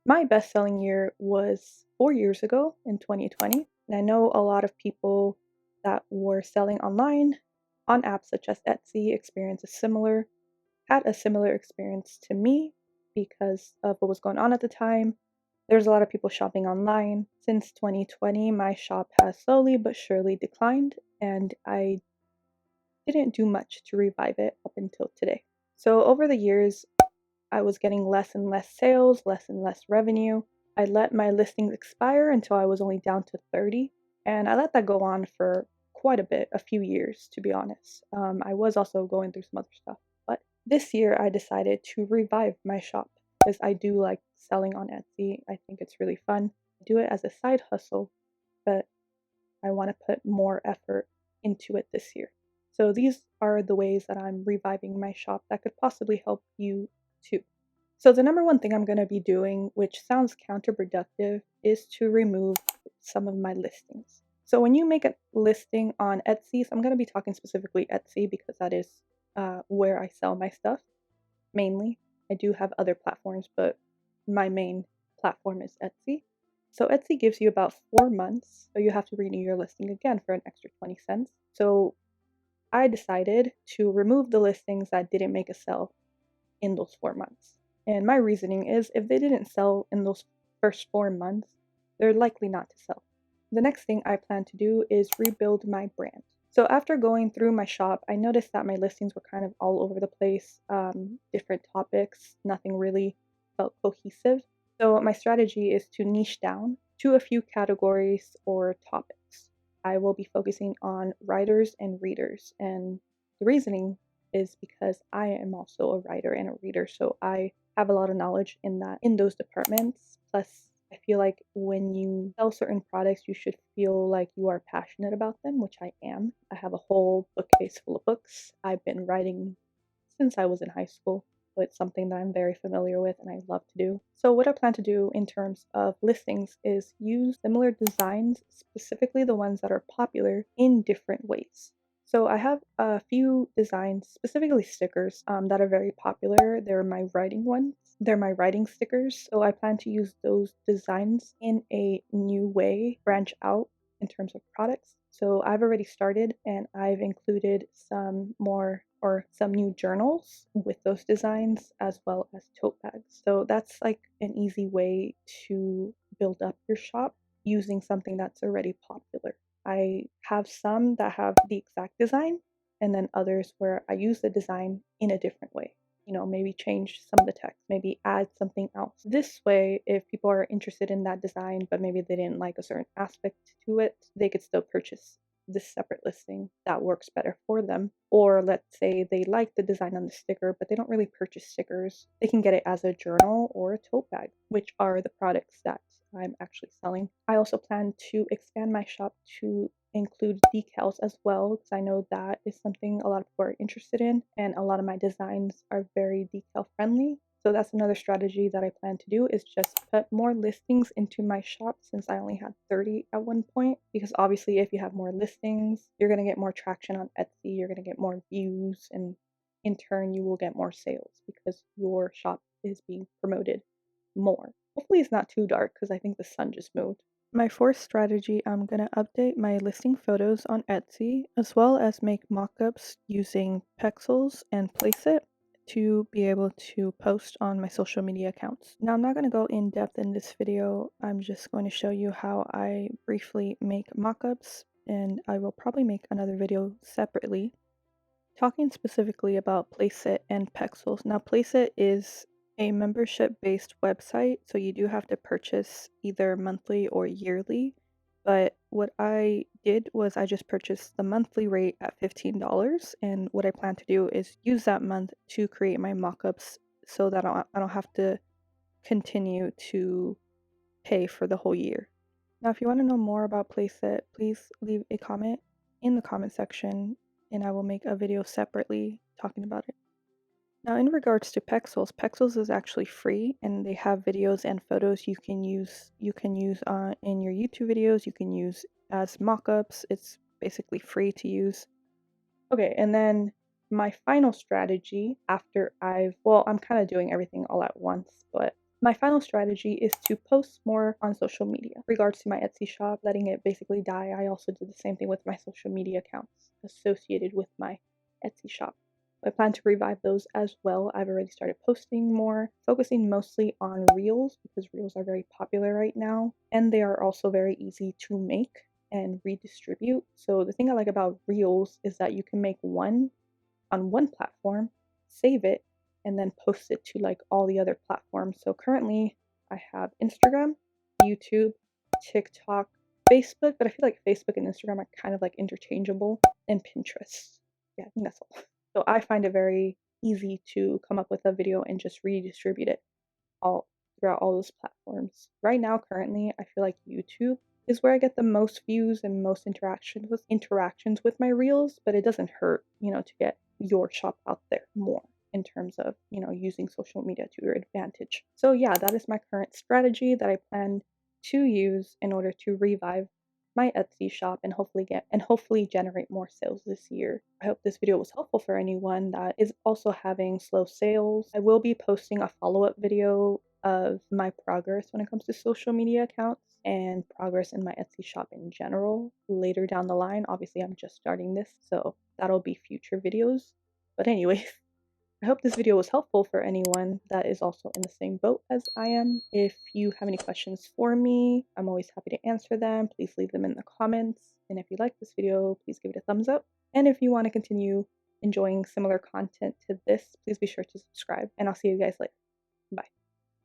My best-selling year was 4 years ago in 2020, and I know a lot of people that were selling online on apps such as Etsy had a similar experience to me because of what was going on at the time. There's a lot of people shopping online. Since 2020, my shop has slowly but surely declined, and I didn't do much to revive it up until today. So over the years, I was getting less and less sales, less and less revenue. I let my listings expire until I was only down to 30, and I let that go on for quite a bit, a few years, to be honest. I was also going through some other stuff, but this year I decided to revive my shop because I do like selling on Etsy. I think it's really fun. I do it as a side hustle, but I want to put more effort into it this year. So these are the ways that I'm reviving my shop that could possibly help you too. So the number one thing I'm going to be doing, which sounds counterproductive, is to remove some of my listings. So when you make a listing on Etsy, so I'm going to be talking specifically Etsy because that is where I sell my stuff mainly. I do have other platforms, but my main platform is Etsy. So Etsy gives you about 4 months, so you have to renew your listing again for an extra 20 cents. So I decided to remove the listings that didn't make a sell in those 4 months. And my reasoning is if they didn't sell in those first 4 months, they're likely not to sell. The next thing I plan to do is rebuild my brand. So after going through my shop, I noticed that my listings were kind of all over the place, different topics, nothing really felt cohesive. So my strategy is to niche down to a few categories or topics. I will be focusing on writers and readers, and the reasoning is because I am also a writer and a reader, so I have a lot of knowledge in those departments. Plus, I feel like when you sell certain products, you should feel like you are passionate about them, which I am. I have a whole bookcase full of books. I've been writing since I was in high school, so it's something that I'm very familiar with and I love to do. So what I plan to do in terms of listings is use similar designs, specifically the ones that are popular, in different ways. So I have a few designs, specifically stickers, that are very popular. They're my writing ones. They're my writing stickers. So I plan to use those designs in a new way, branch out in terms of products. So I've already started and I've included some new journals with those designs as well as tote bags. So that's like an easy way to build up your shop using something that's already popular. I have some that have the exact design, and then others where I use the design in a different way. Maybe change some of the text, maybe add something else. This way, if people are interested in that design, but maybe they didn't like a certain aspect to it, they could still purchase this separate listing that works better for them. Or let's say they like the design on the sticker, but they don't really purchase stickers. They can get it as a journal or a tote bag, which are the products that I'm actually selling. I also plan to expand my shop to include decals as well, because I know that is something a lot of people are interested in, and a lot of my designs are very decal friendly. So that's another strategy that I plan to do, is just put more listings into my shop since I only had 30 at one point. Because obviously if you have more listings, you're going to get more traction on Etsy, you're going to get more views, and in turn you will get more sales because your shop is being promoted more. Hopefully it's not too dark because I think the sun just moved. My fourth strategy, I'm going to update my listing photos on Etsy as well as make mockups using Pexels and Placeit to be able to post on my social media accounts. Now I'm not going to go in depth in this video, I'm just going to show you how I briefly make mockups, and I will probably make another video separately talking specifically about Placeit and Pexels. Now Placeit is a membership-based website, so you do have to purchase either monthly or yearly. But what I did was I just purchased the monthly rate at $15, and what I plan to do is use that month to create my mockups so that I don't have to continue to pay for the whole year. Now, if you want to know more about Placeit, please leave a comment in the comment section and I will make a video separately talking about it. Now, in regards to Pexels, Pexels is actually free and they have videos and photos you can use in your YouTube videos, you can use as mockups. It's basically free to use. Okay, and then my final strategy after I'm kind of doing everything all at once, but My final strategy is to post more on social media. Regards to my Etsy shop, letting it basically die, I also did the same thing with my social media accounts associated with my Etsy shop. I plan to revive those as well. I've already started posting more, focusing mostly on reels because reels are very popular right now, and they are also very easy to make and redistribute. So the thing I like about reels is that you can make one on one platform, save it, and then post it to like all the other platforms. So currently I have Instagram, YouTube, TikTok, Facebook, but I feel like Facebook and Instagram are kind of like interchangeable, and Pinterest. Yeah, I think that's all. So I find it very easy to come up with a video and just redistribute it all throughout all those platforms. Right now, currently, I feel like YouTube is where I get the most views and most interactions with my reels, but it doesn't hurt, to get your shop out there more in terms of, using social media to your advantage. So yeah, that is my current strategy that I plan to use in order to revive my Etsy shop and hopefully generate more sales this year. I hope this video was helpful for anyone that is also having slow sales. I will be posting a follow-up video of my progress when it comes to social media accounts and progress in my Etsy shop in general later down the line. Obviously, I'm just starting this, so that'll be future videos. But anyways, I hope this video was helpful for anyone that is also in the same boat as I am. If you have any questions for me, I'm always happy to answer them. Please leave them in the comments. And if you like this video, please give it a thumbs up. And if you want to continue enjoying similar content to this, please be sure to subscribe. And I'll see you guys later. Bye.